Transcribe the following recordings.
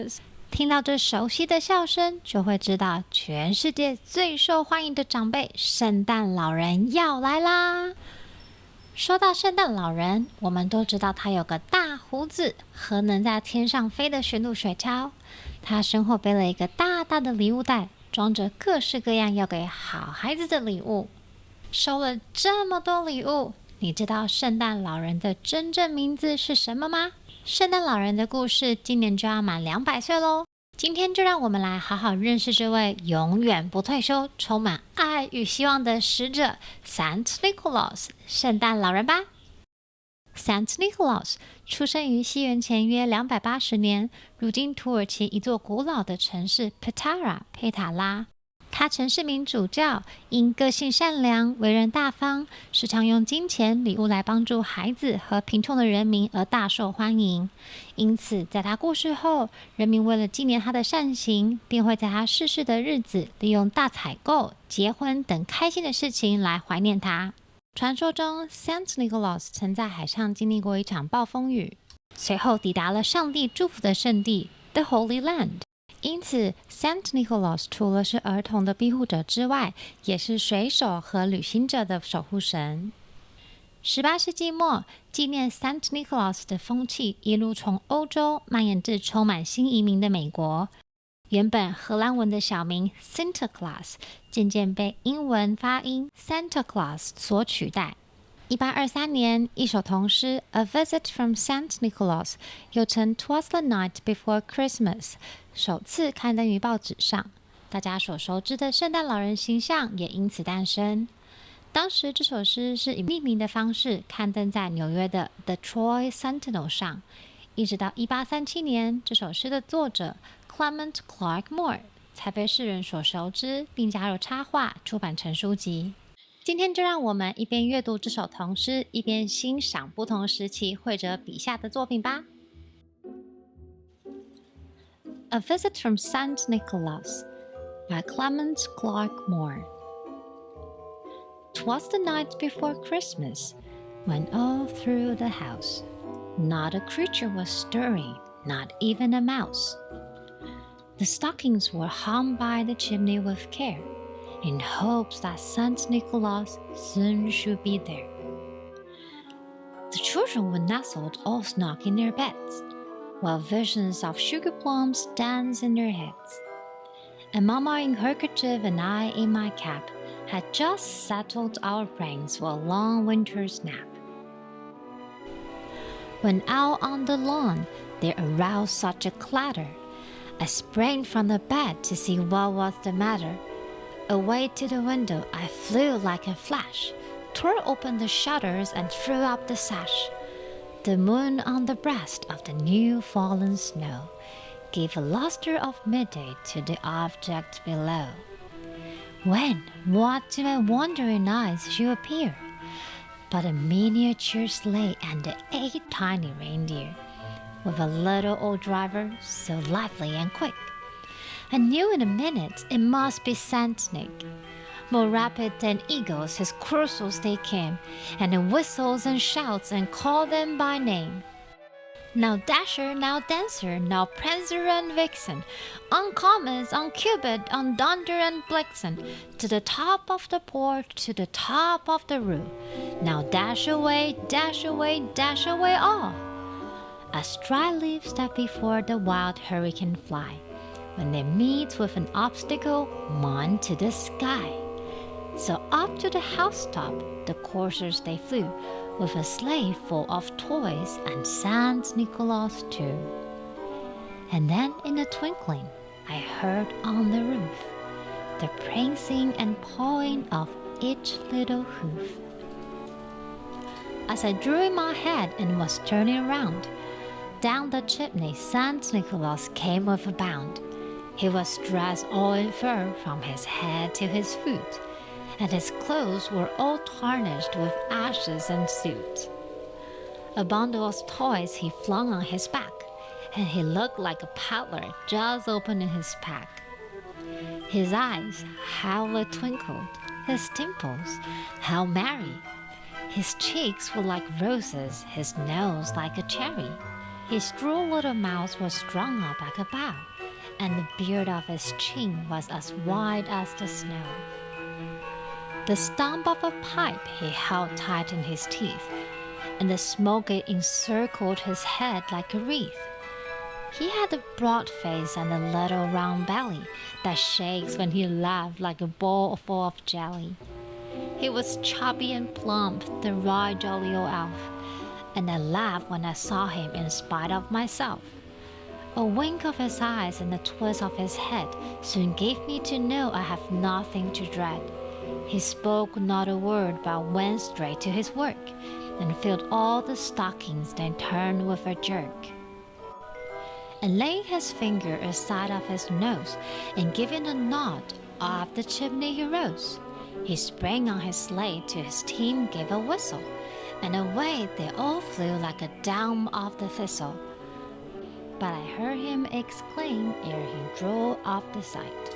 Christmas。听到这熟悉的笑声，就会知道全世界最受欢迎的长辈圣诞老人要来啦。说到圣诞老人，我们都知道他有个大胡子和能在天上飞的驯鹿雪橇。他身后背了一个大大的礼物袋，装着各式各样要给好孩子的礼物。收了这么多礼物，你知道圣诞老人的真正名字是什么吗？圣诞老人的故事今年就要满200岁咯。今天就让我们来好好认识这位永远不退休、充满爱与希望的使者 Saint Nichloas 圣诞老人吧。Saint Nichloas 出生于西元前约280年，如今土耳其一座古老的城市 Petara 佩塔拉。他曾是名主教，因个性善良、为人大方，时常用金钱礼物来帮助孩子和贫穷的人民而大受欢迎。因此，在他过世后，人民为了纪念他的善行，便会在他逝世的日子，利用大采购、结婚等开心的事情来怀念他。传说中 ，Saint Nichloas 曾在海上经历过一场暴风雨，随后抵达了上帝祝福的圣地 The Holy Land。因此 ，Saint Nichloas 除了是儿童的庇护者之外，也是水手和旅行者的守护神。18世纪末，纪念 Saint Nichloas 的风气一路从欧洲蔓延至充满新移民的美国。原本荷兰文的小名 Sinterklaas 渐渐被英文发音 Santa Claus 所取代。1823年，一首童诗 A Visit from Saint Nichloas 又称 'Twas the Night Before Christmas 首次刊登于报纸上，大家所熟知的圣诞老人形象也因此诞生。当时这首诗是以匿名的方式刊登在纽约的 The Troy Sentinel 上，一直到1837年，这首诗的作者 Clement Clarke Moore 才被世人所熟知，并加入插画出版成书籍。今天就让我们一边阅读这首童诗，一边欣赏不同时期绘者笔下的作品吧。A Visit from Saint Nichloas by Clement Clarke Moore. 'Twas the night before Christmas, when all through the house not a creature was stirring, not even a mouse. The stockings were hung by the chimney with care, in hopes that Saint Nichloas soon should be there. The children were nestled all snug in their beds, while visions of sugar plums danced in their heads. And Mama in her kerchief and I in my cap had just settled our brains for a long winter's nap. When out on the lawn there aroused such a clatter, I sprang from the bed to see what was the matter. Away to the window I flew like a flash, tore open the shutters and threw up the sash. The moon on the breast of the new fallen snow gave a lustre of midday to the object below. When, what to my wondering eyes should appear, but a miniature sleigh and 8 tiny reindeer, with a little old driver so lively and quick. I knew in a minute it must be Saint Nick. More rapid than eagles his coursers they came, and he whistles and shouts and called them by name. Now Dasher, now Dancer, now Prancer and Vixen, on Comet, on Cupid, on Donder and Blitzen, to the top of the porch, to the top of the roof. Now dash away, dash away, dash away all, as dry leaves that before the wild hurricane fly, when they meet with an obstacle, on to the sky. So up to the housetop the coursers they flew, with a sleigh full of toys and Saint Nichloas too. And then in a twinkling I heard on the roof the prancing and pawing of each little hoof. As I drew in my head and was turning around, down the chimney Saint Nichloas came with a bound. He was dressed all in fur from his head to his foot, and his clothes were all tarnished with ashes and soot. A bundle of toys he flung on his back, and he looked like a peddler just opening his pack. His eyes, how they twinkled, his dimples, how merry. His cheeks were like roses, his nose like a cherry. His droll little mouth was drawn up like a bow, and the beard of his chin was as white as the snow. The stump of a pipe he held tight in his teeth, and the smoke it encircled his head like a wreath. He had a broad face and a little round belly that shakes when he laughed like a bowl full of jelly. He was chubby and plump, the right jolly old elf, and I laughed when I saw him in spite of myself. A wink of his eyes and a twist of his head soon gave me to know I have nothing to dread. He spoke not a word but went straight to his work, and filled all the stockings, then turned with a jerk. And laying his finger aside of his nose, and giving a nod, up the chimney he rose. He sprang on his sleigh to his team gave a whistle, and away they all flew like a down of the thistle. But I heard him exclaim ere he drove off the sight,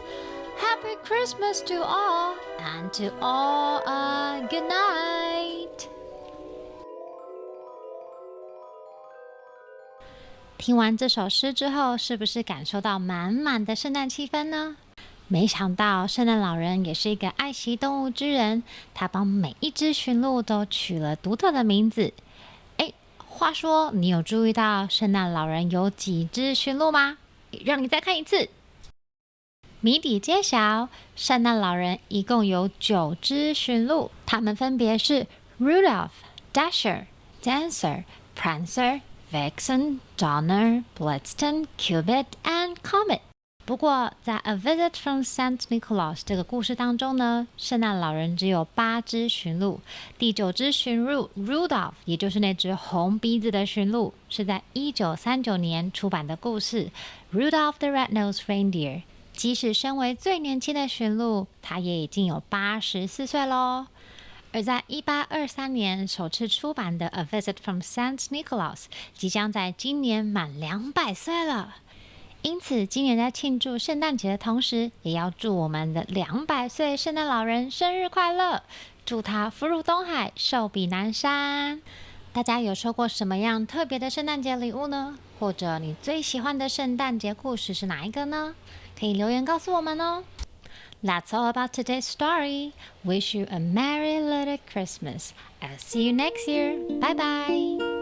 "Happy Christmas to all, and to all a good night." 听完这首诗之后，是不是感受到满满的圣诞气氛呢？没想到圣诞老人也是一个爱惜动物之人，他帮每一只驯鹿都取了独特的名字。话说你有注意到圣诞老人有几只驯鹿吗？让你再看一次。谜底揭晓，圣诞老人一共有9只驯鹿，它们分别是 Rudolph、Dasher、Dancer、Prancer、Vixen、Donner、Blitzen、Cupid and Comet。不过，在《A Visit from St. Nichloas》这个故事当中呢，圣诞老人只有8只驯鹿，第9只驯鹿 Rudolph， 也就是那只红鼻子的驯鹿，是在1939年出版的故事《Rudolph the Red-Nosed Reindeer》。即使身为最年轻的驯鹿，它也已经有84岁咯。而在1823年首次出版的《A Visit from St. Nichloas》即将在今年满200岁了。因此，今年在庆祝圣诞节的同时，也要祝我们的200岁圣诞老人生日快乐！祝他福如东海，寿比南山。大家有收过什么样特别的圣诞节礼物呢？或者你最喜欢的圣诞节故事是哪一个呢？可以留言告诉我们哦。That's all about today's story. Wish you a merry little Christmas. I'll see you next year. Bye bye.